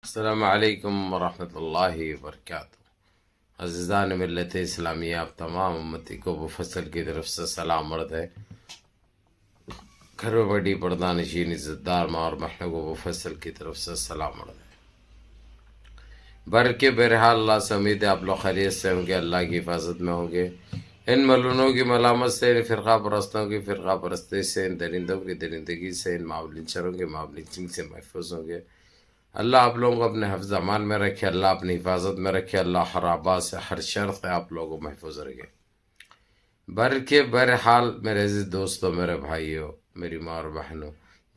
السلام علیکم ورحمۃ اللہ وبرکاتہ۔ عزیزان ملت اسلامیہ، آپ تمام امتی کو مفصل کی طرف سے سلام عرض ہے۔ گھر میں بڑی پردہ نشین عزت دار ماں اور بہنوں کو مفصل کی طرف سے سلام عرض ہے۔ بلکہ بہرحال اللہ سے امید ہے آپ لوگ خیریت سے ہوں گے، اللہ کی حفاظت میں ہوں گے، ان ملعونوں کی ملامت سے، ان فرقہ پرستوں کی فرقہ پرستی سے، ان درندوں کی درندگی سے، ان معاولنچروں کی معاولنچنگ سے محفوظ ہوں گے۔ اللہ آپ لوگوں کو اپنے حفظ امان میں رکھے، اللہ اپنی حفاظت میں رکھے، اللہ ہر آباد سے ہر شر سے آپ لوگوں کو محفوظ رکھے۔ بلکہ بہرحال میرے عزیز دوستوں، میرے بھائیوں، میری ماں اور بہنوں،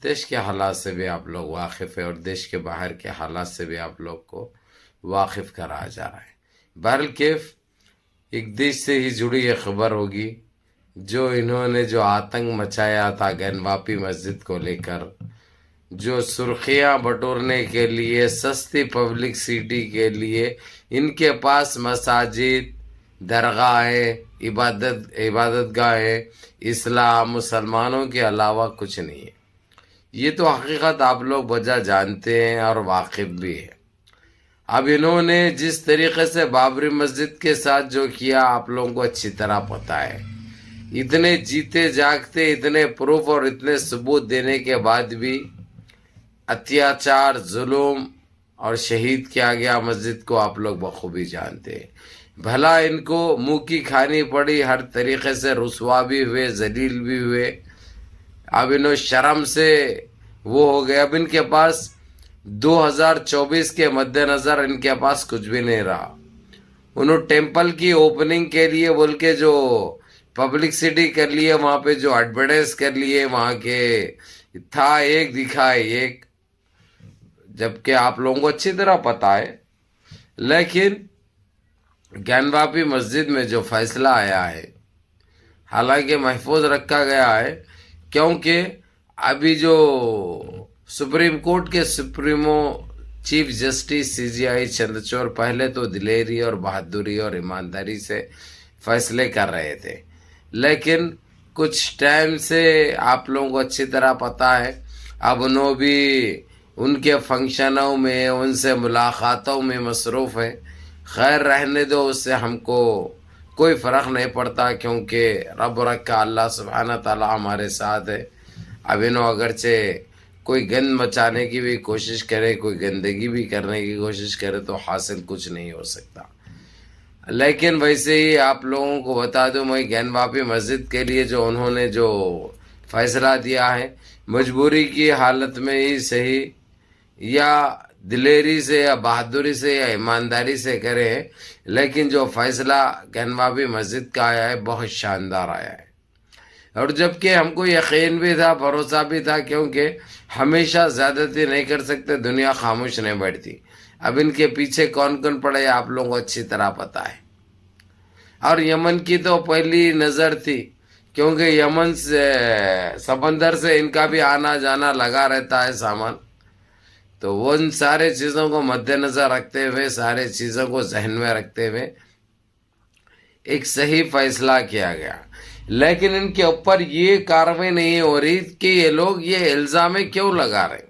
دیش کے حالات سے بھی آپ لوگ واقف ہیں اور دیش کے باہر کے حالات سے بھی آپ لوگ کو واقف کرایا جا رہا ہے۔ بلکہ ایک دیش سے ہی جڑی یہ خبر ہوگی، جو انہوں نے جو آتنک مچایا تھا گن واپی مسجد کو لے کر، جو سرخیاں بٹورنے کے لیے، سستی پبلکسٹی کے لیے ان کے پاس مساجد، درگاہیں، عبادت گاہیں، اسلام، مسلمانوں کے علاوہ کچھ نہیں ہے۔ یہ تو حقیقت آپ لوگ بجا جانتے ہیں اور واقف بھی ہیں۔ اب انہوں نے جس طریقے سے بابری مسجد کے ساتھ جو کیا آپ لوگوں کو اچھی طرح پتہ ہے۔ اتنے جیتے جاگتے، اتنے پروف اور اتنے ثبوت دینے کے بعد بھی اتیاچار، ظلم اور شہید کیا گیا مسجد کو آپ لوگ بخوبی جانتے ہیں۔ بھلا ان کو منہ کی کھانی پڑی، ہر طریقے سے رسوا بھی ہوئے، ذلیل بھی ہوئے۔ اب انہوں شرم سے وہ ہو گئے۔ اب ان کے پاس 2024 کے مد نظر ان کے پاس کچھ بھی نہیں رہا۔ انہوں ٹیمپل کی اوپننگ کے لیے بول کے جو پبلکسٹی کر لیے، وہاں پہ جو ایڈورٹائز کر لیے، وہاں کے تھا ایک دکھائے ایک، جبکہ آپ لوگوں کو اچھی طرح پتہ ہے۔ لیکن گن واپی مسجد میں جو فیصلہ آیا ہے، حالانکہ محفوظ رکھا گیا ہے، کیونکہ ابھی جو سپریم کورٹ کے سپریمو چیف جسٹس CJI چندرچوڑ پہلے تو دلیری اور بہادری اور ایمانداری سے فیصلے کر رہے تھے، لیکن کچھ ٹائم سے آپ لوگوں کو اچھی طرح پتہ ہے، اب انہوں بھی ان کے فنکشنوں میں، ان سے ملاقاتوں میں مصروف ہے۔ خیر رہنے دو، اس سے ہم کو کوئی فرق نہیں پڑتا، کیونکہ رب رکھا اللہ سبحانہ تعالی ہمارے ساتھ ہے۔ اب انہوں اگرچہ کوئی گند مچانے کی بھی کوشش کرے، کوئی گندگی بھی کرنے کی کوشش کرے، تو حاصل کچھ نہیں ہو سکتا۔ لیکن ویسے ہی آپ لوگوں کو بتا دوں، میں گن واپی مسجد کے لیے جو انہوں نے جو فیصلہ دیا ہے، مجبوری کی حالت میں ہی صحیح، یا دلیری سے یا بہادری سے یا ایمانداری سے کرے ہیں، لیکن جو فیصلہ گن واپی مسجد کا آیا ہے بہت شاندار آیا ہے۔ اور جبکہ ہم کو یقین بھی تھا، بھروسہ بھی تھا، کیونکہ ہمیشہ زیادتی نہیں کر سکتے، دنیا خاموش نہیں بیٹھتی۔ اب ان کے پیچھے کون کون پڑے آپ لوگوں کو اچھی طرح پتہ ہے۔ اور یمن کی تو پہلی نظر تھی، کیونکہ یمن سے سمندر سے ان کا بھی آنا جانا لگا رہتا ہے سامان، تو وہ ان سارے چیزوں کو مد نظر رکھتے ہوئے، سارے چیزوں کو ذہن میں رکھتے ہوئے ایک صحیح فیصلہ کیا گیا۔ لیکن ان کے اوپر یہ کارروائی نہیں ہو رہی کہ یہ لوگ یہ الزام کیوں لگا رہے ہیں،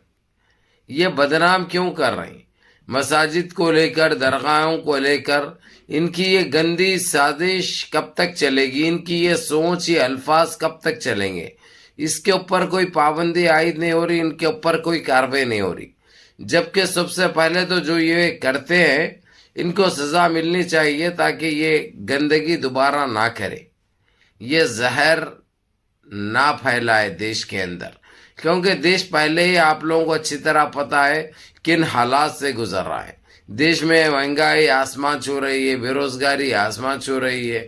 یہ بدنام کیوں کر رہے ہیں۔ مساجد کو لے کر، درگاہوں کو لے کر ان کی یہ گندی سازش کب تک چلے گی، ان کی یہ سوچ، یہ الفاظ کب تک چلیں گے؟ اس کے اوپر کوئی پابندی عائد نہیں ہو رہی، ان کے اوپر کوئی کارروائی نہیں ہو رہی۔ جبکہ سب سے پہلے تو جو یہ کرتے ہیں ان کو سزا ملنی چاہیے، تاکہ یہ گندگی دوبارہ نہ کرے، یہ زہر نہ پھیلائے دیش کے اندر، کیونکہ دیش پہلے ہی آپ لوگوں کو اچھی طرح پتہ ہے کن حالات سے گزر رہا ہے۔ دیش میں مہنگائی آسمان چھو رہی ہے، بے روزگاری آسمان چھو رہی ہے،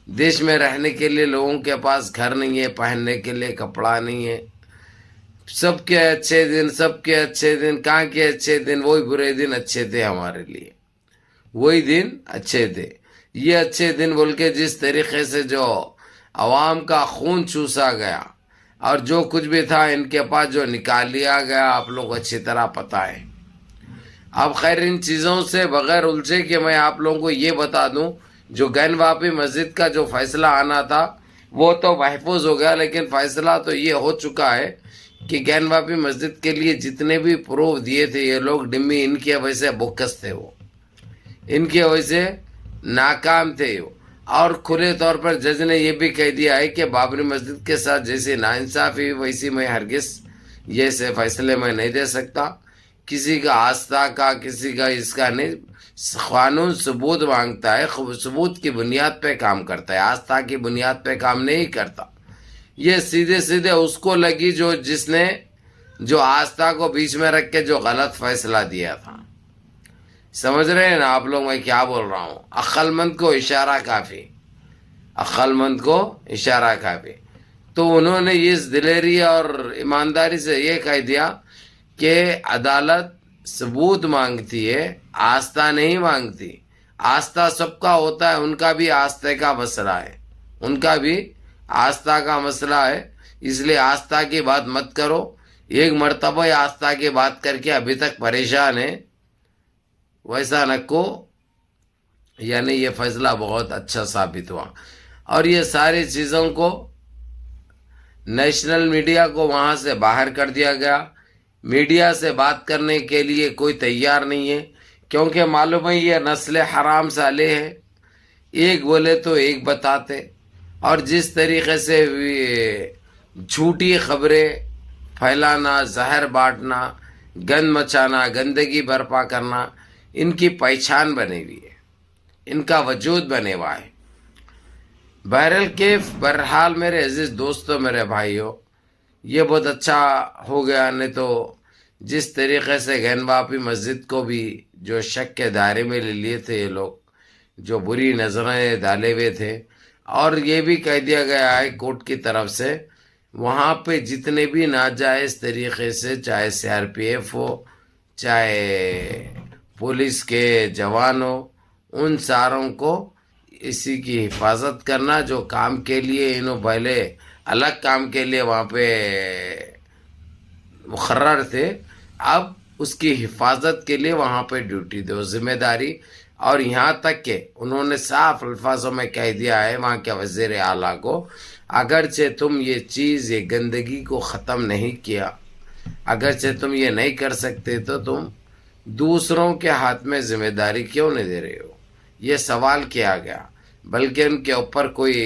دیش میں رہنے کے لیے لوگوں کے پاس گھر نہیں ہے، پہننے کے لیے کپڑا نہیں ہے۔ سب کے اچھے دن، سب کے اچھے دن، کہاں کے اچھے دن؟ وہی برے دن اچھے تھے ہمارے لیے، وہی دن اچھے تھے۔ یہ اچھے دن بول کے جس طریقے سے جو عوام کا خون چوسا گیا اور جو کچھ بھی تھا ان کے پاس جو نکال لیا گیا، آپ لوگ کو اچھی طرح پتہ ہے۔ اب خیر ان چیزوں سے بغیر الجھے کہ میں آپ لوگوں کو یہ بتا دوں، جو گن واپی مسجد کا جو فیصلہ آنا تھا وہ تو محفوظ ہو گیا، لیکن فیصلہ تو یہ ہو چکا ہے کہ گین واپی مسجد کے لیے جتنے بھی پروف دیے تھے یہ لوگ ڈمی ان کی وجہ سے بوکس تھے، وہ ان کی وجہ سے ناکام تھے وہ. اور کھلے طور پر جج نے یہ بھی کہہ دیا ہے کہ بابری مسجد کے ساتھ جیسی ناانصافی ویسی میں ہرگز یہ سے فیصلے میں نہیں دے سکتا. کسی کا آستھا کا کسی کا اس کا نہیں، قانون ثبوت مانگتا ہے، ثبوت کی بنیاد پہ کام کرتا ہے، آستھا کی بنیاد پہ کام نہیں کرتا. یہ سیدھے سیدھے اس کو لگی جس نے جو آستھا کو بیچ میں رکھ کے جو غلط فیصلہ دیا تھا. سمجھ رہے ہیں نا آپ لوگ میں کیا بول رہا ہوں؟ عقل مند کو اشارہ کافی، عقل مند کو اشارہ کافی. تو انہوں نے اس دلیری اور ایمانداری سے یہ کہہ دیا کہ عدالت ثبوت مانگتی ہے، آستھا نہیں مانگتی. آستھا سب کا ہوتا ہے، ان کا بھی آستھا کا مسئلہ ہے، ان کا بھی آستھا کا مسئلہ ہے. اس لیے آستھا کی بات مت کرو. ایک مرتبہ آستھا کی بات کر کے ابھی تک پریشان ہے، ویسا نہ کو. یعنی یہ فیصلہ بہت اچھا ثابت ہوا. اور یہ ساری چیزوں کو نیشنل میڈیا کو وہاں سے باہر کر دیا گیا. میڈیا سے بات کرنے کے لیے کوئی تیار نہیں ہے، کیونکہ معلوم ہے یہ نسل حرام سالے ہے. ایک بولے تو ایک بتاتے، اور جس طریقے سے جھوٹی خبریں پھیلانا، زہر بانٹنا، گند مچانا، گندگی برپا کرنا، ان کی پہچان بنی ہوئی ہے، ان کا وجود بنے ہوا ہے. بہرحال میرے عزیز دوستوں، میرے بھائیوں، یہ بہت اچھا ہو گیا. نہیں تو جس طریقے سے گین واپی مسجد کو بھی جو شک کے دائرے میں لے لیے تھے یہ لوگ، جو بری نظریں ڈالے ہوئے تھے. اور یہ بھی کہہ دیا گیا ہے کورٹ کی طرف سے وہاں پہ جتنے بھی ناجائز طریقے سے، چاہے سی آر پی ایف ہو، چاہے پولیس کے جوان ہو، ان ساروں کو اسی کی حفاظت کرنا. جو کام کے لیے انہوں پہلے الگ کام کے لیے وہاں پہ مقرر تھے، اب اس کی حفاظت کے لیے وہاں پہ ڈیوٹی دو، ذمہ داری. اور یہاں تک کہ انہوں نے صاف الفاظوں میں کہہ دیا ہے وہاں کے وزیر اعلیٰ کو، اگرچہ تم یہ چیز، یہ گندگی کو ختم نہیں کیا، اگرچہ تم یہ نہیں کر سکتے، تو تم دوسروں کے ہاتھ میں ذمہ داری کیوں نہیں دے رہے ہو؟ یہ سوال کیا گیا. بلکہ ان کے اوپر کوئی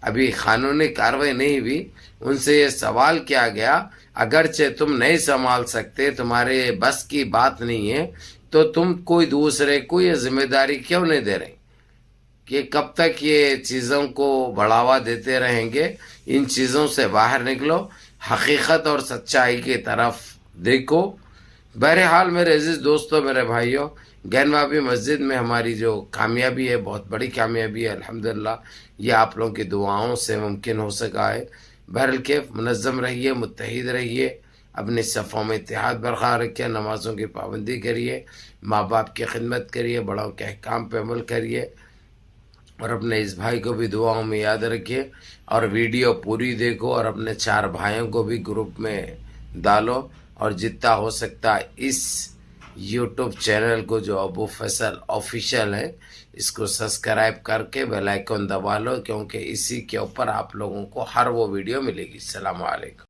ابھی قانونی کارروائی نہیں ہوئی. ان سے یہ سوال کیا گیا، اگرچہ تم نہیں سنبھال سکتے، تمہارے بس کی بات نہیں ہے، تو تم کوئی دوسرے کو یہ ذمہ داری کیوں نہیں دے رہے؟ کہ کب تک یہ چیزوں کو بڑھاوا دیتے رہیں گے؟ ان چیزوں سے باہر نکلو، حقیقت اور سچائی کی طرف دیکھو. بہرحال میرے عزیز دوستوں، میرے بھائیوں، گین واپی مسجد میں ہماری جو کامیابی ہے، بہت بڑی کامیابی ہے الحمدللہ. یہ آپ لوگوں کی دعاؤں سے ممکن ہو سکا ہے. بہرکیف منظم رہیے، متحد رہیے، اپنے صفوں میں اتحاد برقرار رکھیے، نمازوں کی پابندی کریے، ماں باپ کی خدمت کریے، بڑوں کے احکام پہ عمل کریے، اور اپنے اس بھائی کو بھی دعاؤں میں یاد رکھیے. اور ویڈیو پوری دیکھو، اور اپنے 4 بھائیوں کو بھی گروپ میں ڈالو. اور جتنا ہو سکتا اس یوٹیوب چینل کو جو ابو فیصل آفیشیل ہے، اس کو سبسکرائب کر کے بیل آئیکن دبا لو، کیونکہ اسی کے اوپر آپ لوگوں کو ہر وہ ویڈیو ملے گی. السلام علیکم.